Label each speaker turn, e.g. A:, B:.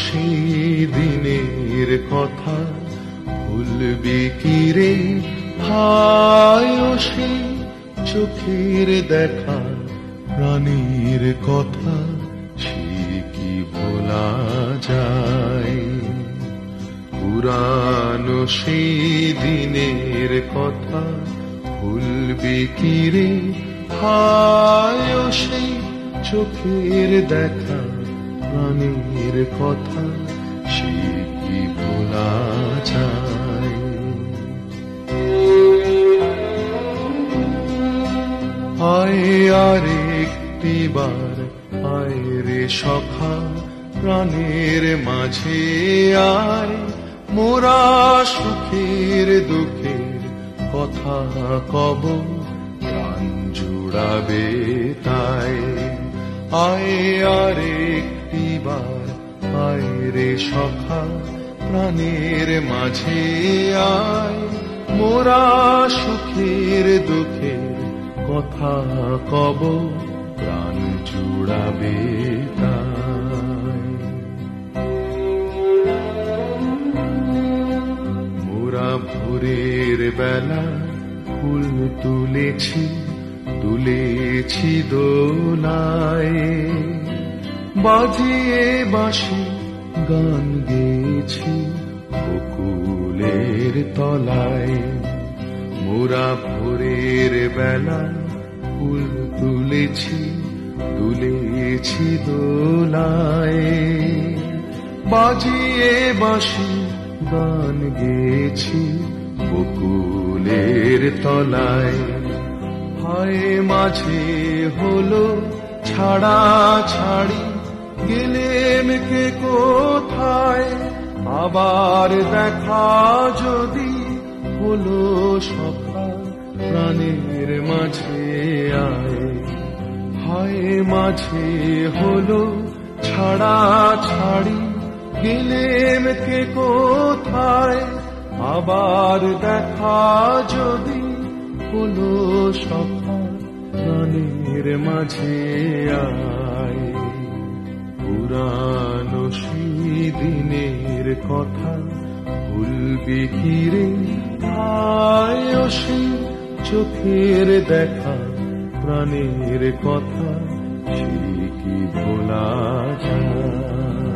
A: সেই দিনের কথা ভুলবি কি রে হায়, ও সেই চোখের দেখা প্রাণীর কথা সে কি ভোলা যায়। পুরানো সেই দিনের কথা ভুলবি কি রে হায়, ও সেই চোখের দেখা প্রাণীর কথা সে কি ভোলা যায়। আয় আরেকটি বার আয় রে সখা প্রাণের মাঝে আয়, মোরা সুখের দুঃখের কথা কব প্রাণ জুড়াবে তাই। আয় আরেকটি বার আয় রে সখা প্রাণের মাঝে আয়, মোরা সুখের দুঃখের কথা কব প্রাণ জুড়াবে তাই। মোরা ভোরের বেলা ফুল তুলেছি তুলেছি দোলায়, বাজিয়ে বাঁশি গান গেয়েছি বকুলের তলায়। মোরা ভোরের বেলা ফুল তুলেছি তুলেছি দোলায়, বাজিয়ে বাঁশি গান গেয়েছি বকুলের তলায়। হায় মাঝে হলো ছাড়া ছাড়ি গেলেম কে কোথায়, আবার দেখা যদি হলো সখা প্রাণের মাঝে আয়। হায় মাঝে হলো ছাড়া ছাড়ি গেলেম কে কোথায়, আবার দেখা যদি হলো সখা প্রাণের মাঝে আয়। পুরানো সেই দিনের কথা ভুলবি কি রে হায়, ও সেই চোখের দেখা প্রাণের কথা সে কি ভোলা যায়।